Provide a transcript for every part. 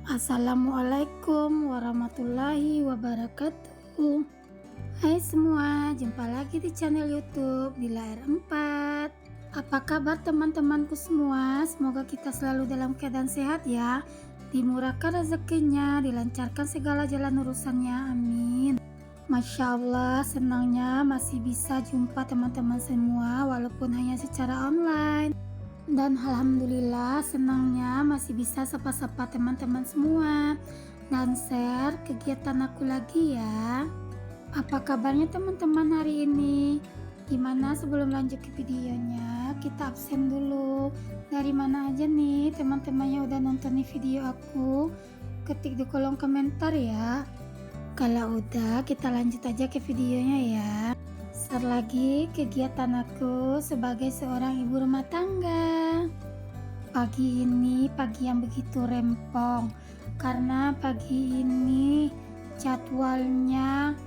Assalamualaikum warahmatullahi wabarakatuh. Hai semua, jumpa lagi di channel YouTube Bila R4. Apa kabar teman-temanku semua? Semoga kita selalu dalam keadaan sehat ya. Dimurahkan rezekinya, dilancarkan segala jalan urusannya, amin. Masya Allah, senangnya masih bisa jumpa teman-teman semua walaupun hanya secara online. Dan alhamdulillah senangnya masih bisa sapa-sapa teman-teman semua dan share kegiatan aku lagi ya. Apa kabarnya teman-teman hari ini? Gimana sebelum lanjut ke videonya, kita absen dulu. Dari mana aja nih teman-temannya udah nonton nih video aku? Ketik di kolom komentar ya. Kalau udah, kita lanjut aja ke videonya ya. Start lagi kegiatan aku sebagai seorang ibu rumah tangga. Pagi ini pagi yang begitu rempong karena pagi ini jadwalnya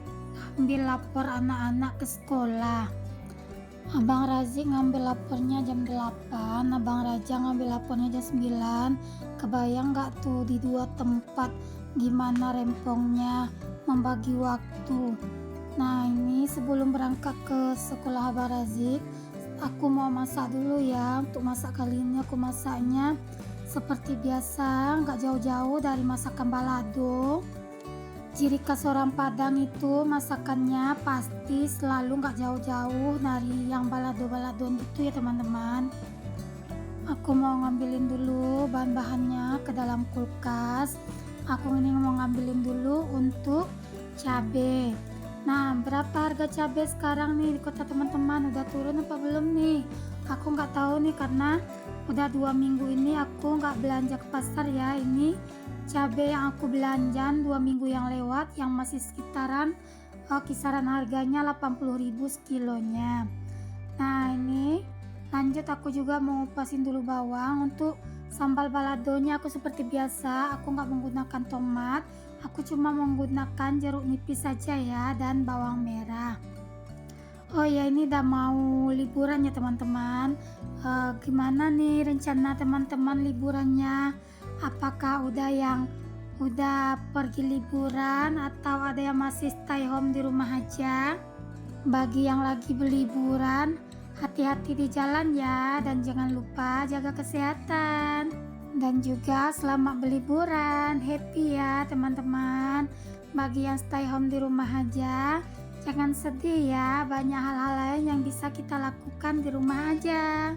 ambil lapor anak-anak ke sekolah. Abang Razik ngambil lapornya jam 8, Abang Raja ngambil lapornya jam 9. Kebayang gak tuh di dua tempat gimana rempongnya membagi waktu. Nah ini sebelum berangkat ke sekolah Abang Razik, aku mau masak dulu ya. Untuk masak kali ini aku masaknya seperti biasa, nggak jauh-jauh dari masakan balado. Ciri khas orang Padang itu masakannya pasti selalu nggak jauh-jauh dari yang balado-balado gitu ya teman-teman. Aku mau ngambilin dulu bahan-bahannya ke dalam kulkas. Aku ini mau ngambilin dulu untuk cabai. Nah, berapa harga cabai sekarang nih di kota teman-teman? Udah turun apa belum nih? Aku nggak tahu nih karena udah 2 minggu ini aku nggak belanja ke pasar ya. Ini cabai yang aku belanjan 2 minggu yang lewat yang masih sekitaran kisaran harganya 80.000 sekilonya. Nah, ini lanjut aku juga mau ngupasin dulu bawang. Untuk sambal baladonya aku seperti biasa, aku nggak menggunakan tomat. Aku cuma menggunakan jeruk nipis saja ya dan bawang merah. Oh ya, ini udah mau liburan ya teman-teman. Gimana nih rencana teman-teman liburannya? Apakah udah pergi liburan atau ada yang masih stay home di rumah aja? Bagi yang lagi berliburan, hati-hati di jalan ya, dan jangan lupa jaga kesehatan. Dan juga selamat berliburan, happy ya teman-teman. Bagi yang stay home di rumah aja, jangan sedih ya, banyak hal-hal lain yang bisa kita lakukan di rumah aja.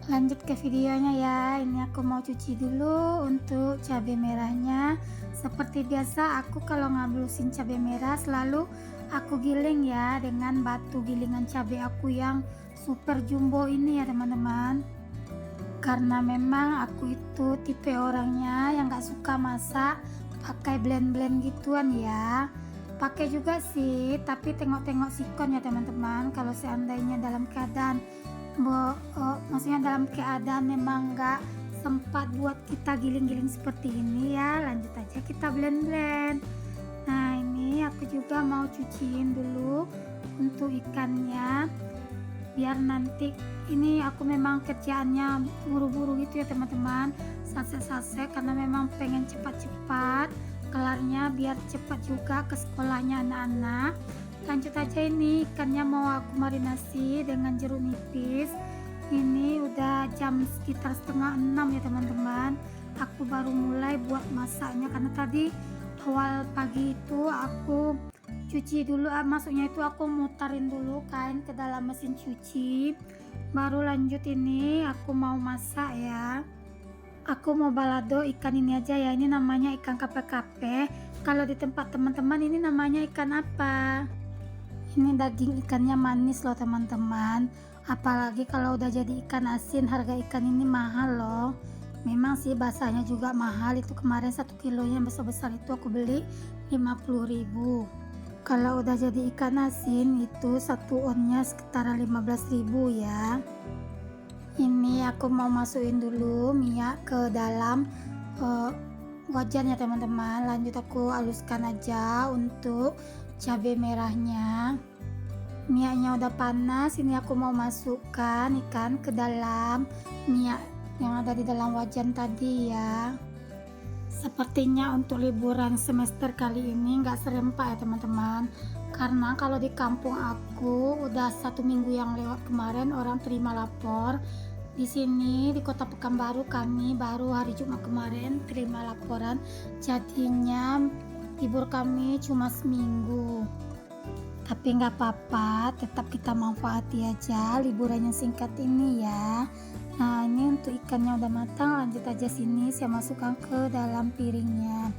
Lanjut ke videonya ya. Ini aku mau cuci dulu untuk cabai merahnya. Seperti biasa aku kalau ngabisin cabai merah selalu aku giling ya dengan batu gilingan cabai aku yang super jumbo ini ya teman-teman. Karena memang aku itu tipe orangnya yang gak suka masak pakai blend-blend gituan ya. Pakai juga sih, tapi tengok-tengok sikon ya teman-teman. Kalau seandainya dalam keadaan maksudnya dalam keadaan memang gak sempat buat kita giling-giling seperti ini ya, lanjut aja kita blend-blend. Nah ini aku juga mau cuciin dulu untuk ikannya, biar nanti ini aku memang kerjaannya buru-buru gitu ya teman-teman, sase-sase karena memang pengen cepat-cepat kelarnya biar cepat juga ke sekolahnya anak-anak. Lanjut aja, ini ikannya mau aku marinasi dengan jeruk nipis. Ini udah jam sekitar setengah 6 ya teman-teman. Aku baru mulai buat masaknya karena tadi awal pagi itu aku cuci dulu, maksudnya itu aku mutarin dulu kain ke dalam mesin cuci, baru lanjut ini aku mau masak ya. Aku mau balado ikan ini aja ya, ini namanya ikan kape-kape. Kalau di tempat teman-teman ini namanya ikan apa? Ini daging ikannya manis loh teman-teman, apalagi kalau udah jadi ikan asin. Harga ikan ini mahal loh. Memang sih basahnya juga mahal, itu kemarin 1 kilonya besar-besar itu aku beli 50.000. Kalau udah jadi ikan asin itu 1 onnya sekitar 15.000 ya. Ini aku mau masukin dulu minyak ke dalam wajan ya teman-teman. Lanjut aku haluskan aja untuk cabai merahnya. Minyaknya udah panas, ini aku mau masukkan ikan ke dalam minyak yang ada di dalam wajan tadi ya. Sepertinya untuk liburan semester kali ini nggak serempak ya teman-teman, karena kalau di kampung aku udah 1 minggu yang lewat kemarin orang terima lapor. Di sini di Kota Pekanbaru kami baru hari Jumat kemarin terima laporan, jadinya libur kami cuma seminggu. Tapi nggak apa-apa, tetap kita manfaati aja liburan yang singkat ini ya. Nah, ini untuk ikannya udah matang, lanjut aja sini saya masukkan ke dalam piringnya.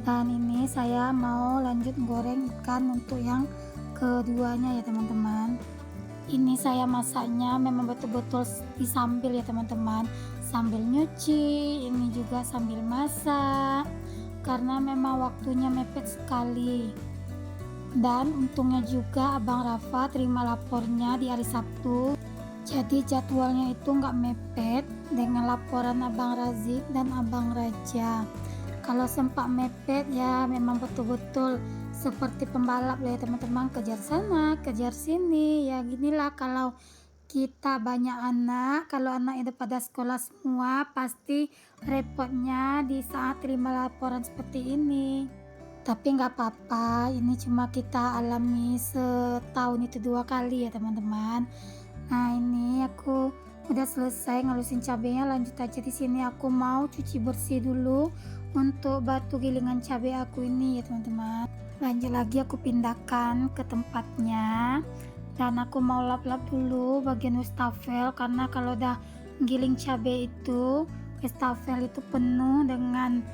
Dan ini saya mau lanjut goreng ikan untuk yang keduanya ya teman-teman. Ini saya masaknya memang betul-betul disambil ya teman-teman, sambil nyuci, ini juga sambil masak, karena memang waktunya mepet sekali. Dan untungnya juga Abang Rafa terima lapornya di hari Sabtu, jadi jadwalnya itu nggak mepet dengan laporan Abang Razik dan Abang Raja. Kalau sempat mepet ya memang betul-betul seperti pembalap lah ya teman-teman, kejar sana kejar sini ya. Ginilah kalau kita banyak anak, kalau anak itu pada sekolah semua pasti repotnya di saat terima laporan seperti ini. Tapi nggak apa-apa, ini cuma kita alami setahun itu 2 kali ya teman-teman. Nah, ini aku udah selesai ngalusin cabenya, lanjut aja di sini aku mau cuci bersih dulu untuk batu gilingan cabai aku ini ya teman-teman. Lanjut lagi aku pindahkan ke tempatnya, dan aku mau lap-lap dulu bagian wastafel, karena kalau udah giling cabai itu wastafel itu penuh dengan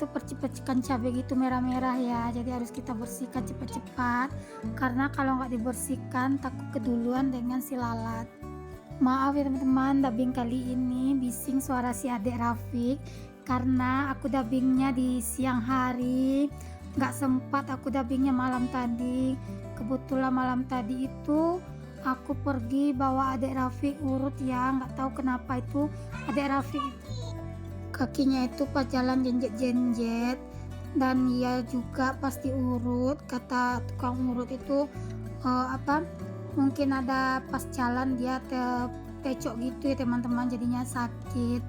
percik-percikan cabai gitu merah-merah ya, jadi harus kita bersihkan cepat-cepat, karena kalau nggak dibersihkan takut keduluan dengan si lalat. Maaf ya teman-teman, dubbing kali ini bising suara si adik Rafiq, karena aku dubbingnya di siang hari, nggak sempat aku dubbingnya malam tadi. Kebetulan malam tadi itu aku pergi bawa adik Rafiq urut ya, nggak tahu kenapa itu adik Rafiq kakinya itu pas jalan jenjet-jenjet, dan ia juga pasti urut, kata tukang urut itu mungkin ada pas jalan dia terpecok gitu ya teman-teman, jadinya sakit.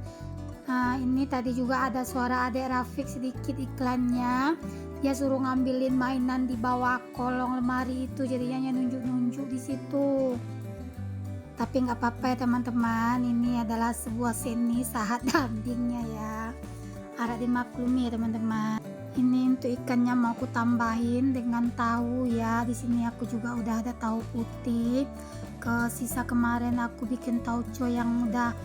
Nah, ini tadi juga ada suara adik Rafiq sedikit iklannya, dia suruh ngambilin mainan di bawah kolong lemari itu, jadinya nunjuk-nunjuk di situ. Tapi nggak apa-apa ya teman-teman, ini adalah sebuah seni saat dubbingnya ya, harap dimaklumi ya teman-teman. Ini untuk ikannya mau aku tambahin dengan tahu ya. Di sini aku juga udah ada tahu putih, ke sisa kemarin aku bikin tauco yang udah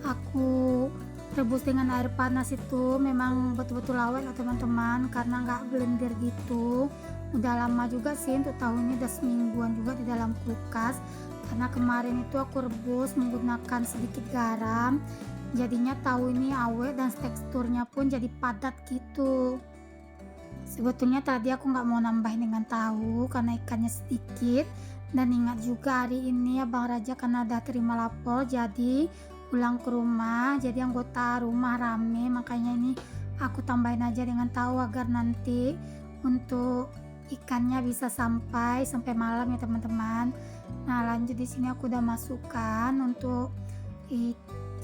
aku rebus dengan air panas itu memang betul-betul awet ya teman-teman, karena nggak blender gitu. Udah lama juga sih untuk tahunya, udah semingguan juga di dalam kulkas, karena kemarin itu aku rebus menggunakan sedikit garam, jadinya tahu ini awet dan teksturnya pun jadi padat gitu. Sebetulnya tadi aku nggak mau nambahin dengan tahu karena ikannya sedikit, dan ingat juga hari ini Abang Raja karena ada terima lapor jadi pulang ke rumah, jadi anggota rumah rame, makanya ini aku tambahin aja dengan tahu agar nanti untuk ikannya bisa sampai malam ya teman-teman. Nah, lanjut di sini aku udah masukkan untuk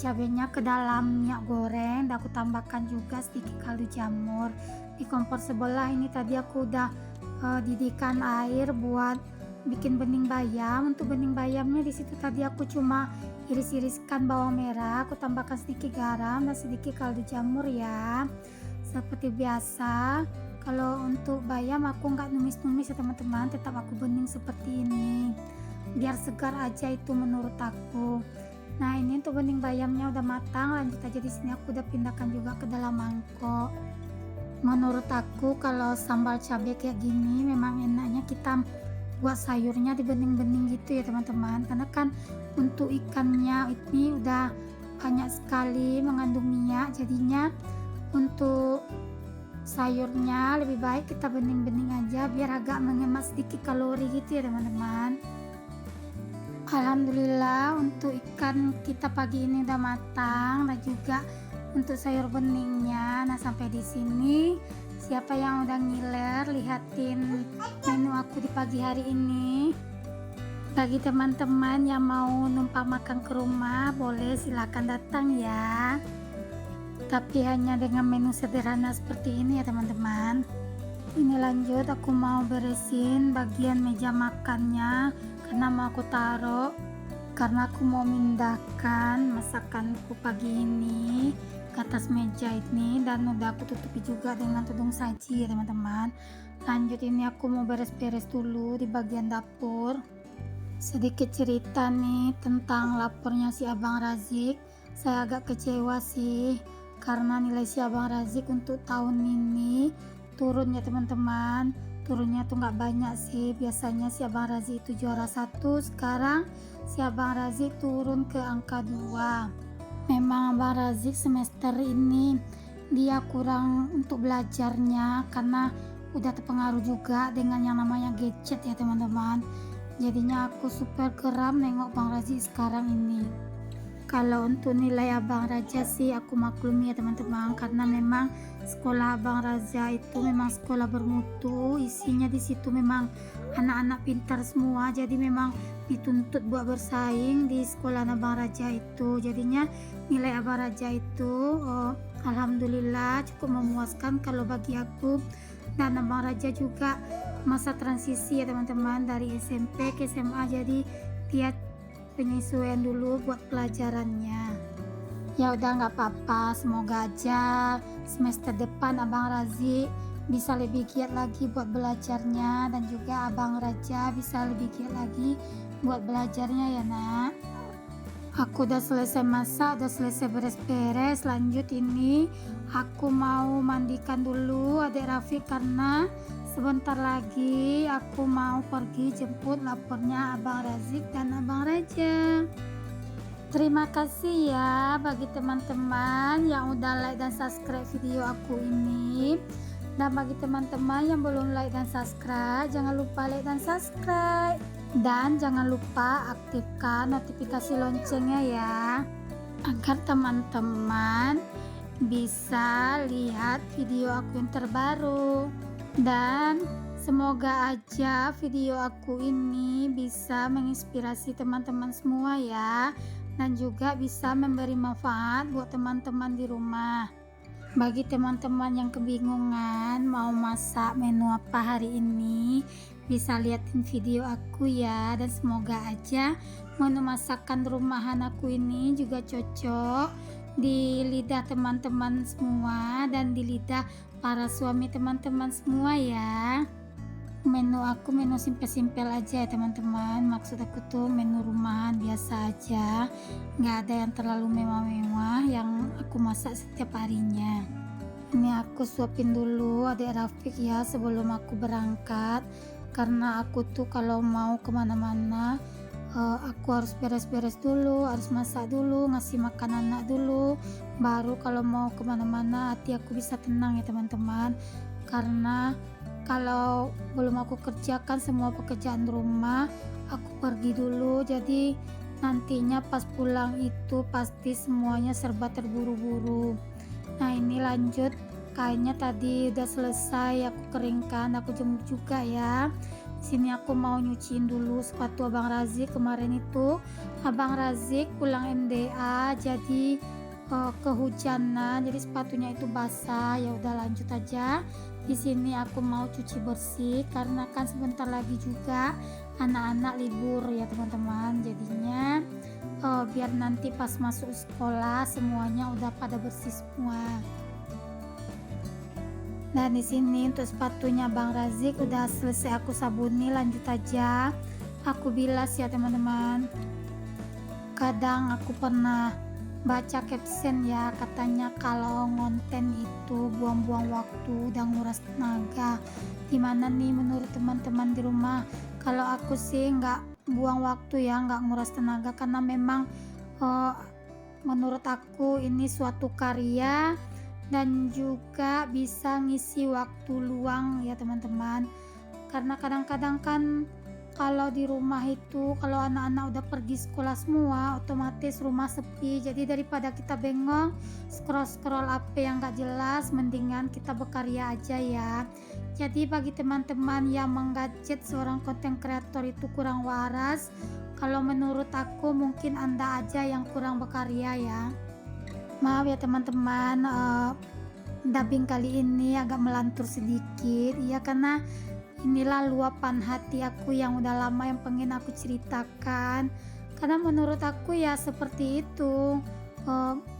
cabenya ke dalam minyak goreng, dan aku tambahkan juga sedikit kaldu jamur. Di kompor sebelah ini tadi aku udah didihkan air buat bikin bening bayam. Untuk bening bayamnya di situ tadi aku cuma iris-iriskan bawang merah, aku tambahkan sedikit garam dan sedikit kaldu jamur ya. Seperti biasa, kalau untuk bayam aku nggak numis-numis ya teman-teman, tetap aku bening seperti ini biar segar aja itu menurut aku. Nah, ini untuk bening bayamnya udah matang, lanjut aja di sini aku udah pindahkan juga ke dalam mangkok. Menurut aku kalau sambal cabai kayak gini memang enaknya kita buat sayurnya di bening-bening gitu ya teman-teman, karena kan untuk ikannya ini udah banyak sekali mengandung minyak, jadinya untuk sayurnya lebih baik kita bening-bening aja biar agak menghemat sedikit kalori gitu ya teman-teman. Alhamdulillah untuk ikan kita pagi ini udah matang, dan juga untuk sayur beningnya. Nah, sampai di sini siapa yang udah ngiler lihatin menu aku di pagi hari ini. Bagi teman-teman yang mau numpang makan ke rumah boleh silakan datang ya. tapi hanya dengan menu sederhana seperti ini ya teman-teman. Ini lanjut, aku mau beresin bagian meja makannya karena mau aku taruh, karena aku mau memindahkan masakanku pagi ini ke atas meja ini, dan udah aku tutupi juga dengan tudung saji ya teman-teman. Lanjut, ini aku mau beres-beres dulu di bagian dapur. Sedikit cerita nih tentang lapornya si Abang Razik. Saya agak kecewa sih karena nilai si Abang Razik untuk tahun ini turun ya teman-teman. Turunnya tuh nggak banyak sih. Biasanya si Abang Razik itu juara 1, sekarang si Abang Razik turun ke angka 2. Memang Abang Razik semester ini dia kurang untuk belajarnya karena udah terpengaruh juga dengan yang namanya gadget ya teman-teman. Jadinya aku super geram nengok Bang Razik sekarang ini. Kalau untuk nilai Abang Raja sih aku maklumi ya teman-teman, karena memang sekolah Abang Raja itu memang sekolah bermutu, isinya di situ memang anak-anak pintar semua, jadi memang dituntut buat bersaing di sekolah Abang Raja itu. Jadinya nilai Abang Raja itu alhamdulillah cukup memuaskan kalau bagi aku. Dan Abang Raja juga masa transisi ya teman-teman, dari SMP ke SMA, jadi dia penyesuaian dulu buat pelajarannya. Ya udah nggak apa-apa, semoga aja semester depan Abang Razik bisa lebih giat lagi buat belajarnya, dan juga Abang Raja bisa lebih giat lagi buat belajarnya ya nak. Aku udah selesai masak, udah selesai beres-beres. Lanjut, ini aku mau mandikan dulu adik Rafiq karena sebentar lagi aku mau pergi jemput lapornya Abang Razik dan Abang Raja. Terima kasih ya bagi teman-teman yang udah like dan subscribe video aku ini. Dan bagi teman-teman yang belum like dan subscribe, jangan lupa like dan subscribe. Dan jangan lupa aktifkan notifikasi loncengnya ya, agar teman-teman bisa lihat video aku yang terbaru. Dan semoga aja video aku ini bisa menginspirasi teman-teman semua ya, dan juga bisa memberi manfaat buat teman-teman di rumah. Bagi teman-teman yang kebingungan mau masak menu apa hari ini, bisa liatin video aku ya. Dan semoga aja menu masakan rumahan aku ini juga cocok di lidah teman-teman semua dan di lidah para suami teman-teman semua ya. Menu aku menu simpel-simpel aja ya teman-teman. Maksud aku tuh menu rumahan biasa aja, nggak ada yang terlalu mewah-mewah yang aku masak setiap harinya. Ini aku suapin dulu adik Rafiq ya sebelum aku berangkat, karena aku tuh kalau mau kemana-mana aku harus beres-beres dulu, harus masak dulu, ngasih makan anak dulu, baru kalau mau kemana-mana hati aku bisa tenang ya teman-teman. Karena kalau belum aku kerjakan semua pekerjaan rumah, aku pergi dulu, jadi nantinya pas pulang itu pasti semuanya serba terburu-buru. Nah ini lanjut, kainnya tadi udah selesai aku keringkan, aku jemur juga ya. Sini aku mau nyuciin dulu sepatu Abang Razik. Kemarin itu Abang Razik pulang MDA, jadi kehujanan, jadi sepatunya itu basah. Ya udah lanjut aja. Di sini aku mau cuci bersih karena kan sebentar lagi juga anak-anak libur ya teman-teman. Jadinya biar nanti pas masuk sekolah semuanya udah pada bersih semua. Dan di sini untuk sepatunya Bang Razik udah selesai aku sabuni. Lanjut aja aku bilas ya teman-teman. Kadang aku pernah baca caption ya, katanya kalau ngonten itu buang-buang waktu dan nguras tenaga. Gimana nih menurut teman-teman di rumah? Kalau aku sih nggak buang waktu ya, nggak nguras tenaga, karena memang menurut aku ini suatu karya dan juga bisa ngisi waktu luang ya teman-teman. Karena kadang-kadang kan kalau di rumah itu, kalau anak-anak udah pergi sekolah semua, otomatis rumah sepi. Jadi daripada kita bengong scroll-scroll HP yang gak jelas, mendingan kita berkarya aja ya. Jadi bagi teman-teman yang menggadget seorang konten kreator itu kurang waras, kalau menurut aku mungkin Anda aja yang kurang berkarya ya. Maaf ya teman-teman, dubbing kali ini agak melantur sedikit ya, karena inilah luapan hati aku yang udah lama yang pengen aku ceritakan. Karena menurut aku ya seperti itu,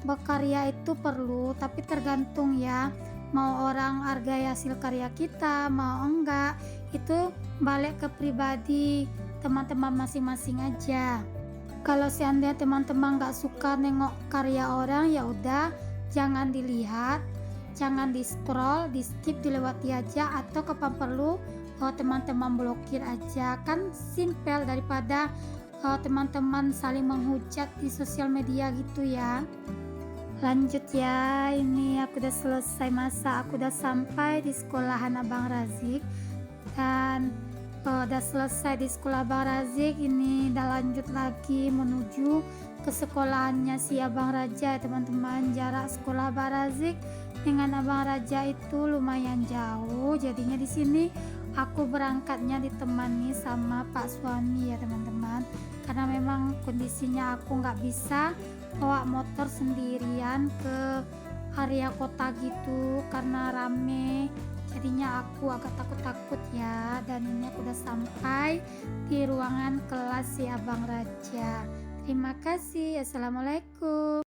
berkarya itu perlu, tapi tergantung ya, mau orang hargai hasil karya kita, mau enggak, itu balik ke pribadi teman-teman masing-masing aja. Kalau seandainya teman-teman nggak suka nengok karya orang, ya udah jangan dilihat, jangan di scroll, di skip, dilewati aja, atau kapan perlu teman-teman blokir aja, kan simpel daripada teman-teman saling menghujat di sosial media gitu ya. Lanjut ya, ini aku udah selesai masak, aku udah sampai di sekolahan Abang Razik, dan udah selesai di sekolah Abang Razik, ini udah lanjut lagi menuju ke sekolahannya si Abang Raja ya teman-teman. Jarak sekolah Abang Razik dengan Abang Raja itu lumayan jauh, jadinya di sini aku berangkatnya ditemani sama Pak suami ya teman-teman, karena memang kondisinya aku nggak bisa bawa motor sendirian ke area kota gitu karena rame, jadinya aku agak takut-takut ya. Dan ini aku udah sampai di ruangan kelas si Abang Raja. Terima kasih. Assalamualaikum.